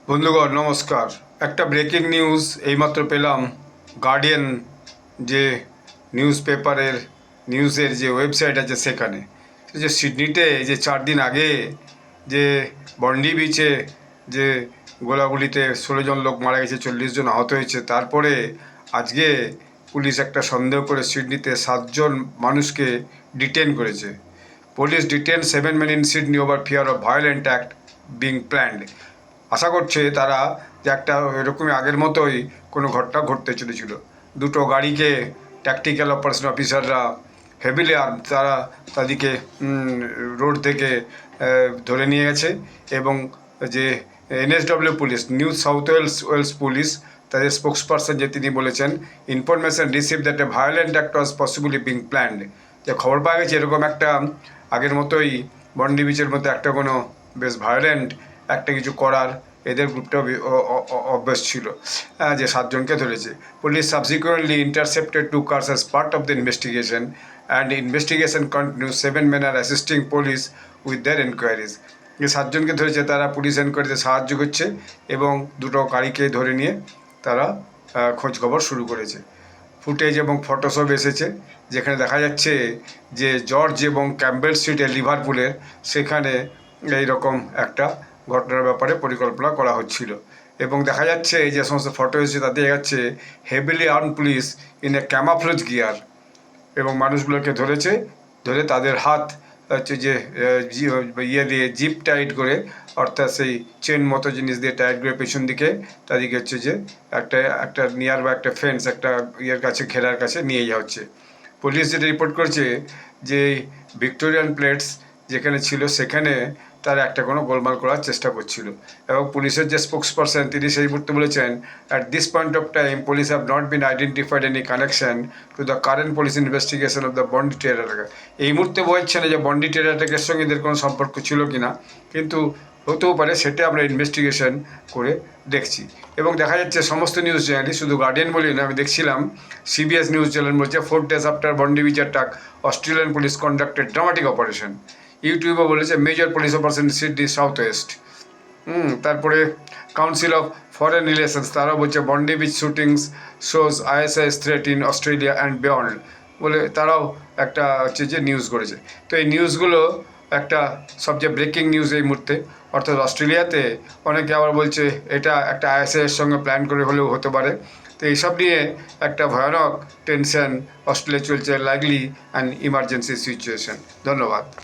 বন্ধুগণ নমস্কার। একটা ব্রেকিং নিউজ এইমাত্র পেলাম। গার্ডিয়ান যে নিউজ পেপারের নিউজের যে ওয়েবসাইট আছে সেখানে যে সিডনিতে যে 4 দিন আগে যে বন্ডি বিচে যে গোলাগুলিতে 16 জন লোক মারা গেছে, 40 জন আহত হয়েছে, তারপরে আজকে পুলিশ একটা সন্দেহ করে সিডনিতে 7 জন মানুষকে ডিটেন করেছে। Police detain 7 men in Sydney over fear of violent act being planned. আশা করছে তারা যে একটা এরকমই আগের মতোই কোনো ঘটনা ঘটতে চলেছিল। দুটো গাড়িকে ট্যাকটিক্যাল অপারেশন অফিসাররা হেভিলি তারা তাদেরকে রোড থেকে ধরে নিয়ে গেছে এবং যে NSW পুলিশ, নিউ সাউথ ওয়েলস পুলিশ, তাদের স্পোক্সপারসন যে তিনি বলেছেন, information receive that a violent act was possibly being planned. যে খবর পাওয়া গেছে এরকম একটা আগের মতোই বন্ডি বিচের মতো একটা কোনো বেশ ভায়োলেন্ট একটা কিছু করার এদের গ্রুপটা অভ্যাস ছিল, যে 7 জনকে ধরেছে। Police subsequently intercepted 2 cars as part of the investigation and investigation continues. 7 men are assisting police with their enquiries. যে 7 জনকে ধরেছে তারা পুলিশ এনকোয়ারিতে সাহায্য করছে এবং দুটো গাড়িকে ধরে নিয়ে তারা খোঁজ খবর শুরু করেছে। ফুটেজ এবং ফটোসব এসেছে যেখানে দেখা যাচ্ছে যে জর্জ এবং ক্যাম্বেল স্ট্রিটের লিভারপুলের সেখানে এইরকম একটা ঘটনার ব্যাপারে পরিকল্পনা করা হচ্ছিল এবং দেখা যাচ্ছে যে সমস্ত ফটো এসেছে তাতে দেখা যাচ্ছে heavily arm police in a camouflage gear এবং মানুষগুলোকে ধরে তাদের হাত হচ্ছে যে ইয়ে দিয়ে জিপ টাইট করে, অর্থাৎ সেই চেন মতো জিনিস দিয়ে টাইট করে পেছন দিকে তাদেরকে হচ্ছে যে একটা নিয়ার বা একটা ফেন্স একটা ইয়ের কাছে ঘেরার কাছে নিয়ে যাওয়া হচ্ছে। পুলিশ যেটা রিপোর্ট করছে যে ভিক্টোরিয়ান প্লেটস যেখানে ছিল সেখানে তারা একটা কোনো গোলমাল করার চেষ্টা করছিল এবং পুলিশের যে স্পোক্সপারসন তিনি সেই মুহূর্তে বলেছেন, at this point of time police have not been identified any connection to the current police investigation of the Bondi terror. এই মুহূর্তে বোঝাচ্ছে না যে বন্ডি টেরার অ্যাটাকের সঙ্গে এদের কোনো সম্পর্ক ছিল কি না, কিন্তু হতেও পারে, সেটা আমরা ইনভেস্টিগেশন করে দেখছি। এবং দেখা যাচ্ছে সমস্ত নিউজ চ্যানেলই, শুধু গার্ডিয়ান বলি না, আমি দেখছিলাম CBS নিউজ চ্যানেল বলছে 4 days after Bondi beach attack Australian police conducted dramatic operation. ইউটিউবে বলেছে major police operation Sydney south west. তারপরে কাউন্সিল অফ ফরেন রিলেশনস তারাও বলছে Bondi beach shootings shows ISIS threat in Australia and beyond বলে তারাও একটা হচ্ছে যে নিউজ করেছে। তো এই নিউজগুলো একটা সবচেয়ে ব্রেকিং নিউজ এই মুহূর্তে, অর্থাৎ অস্ট্রেলিয়াতে অনেকে আবার বলছে এটা একটা ISIS সঙ্গে প্ল্যান করে হলেও হতে পারে। তো এইসব নিয়ে একটা ভয়ানক টেনশন অস্ট্রেলিয়া চলছে, লাইকলি অ্যান্ড ইমার্জেন্সি সিচুয়েশন। ধন্যবাদ।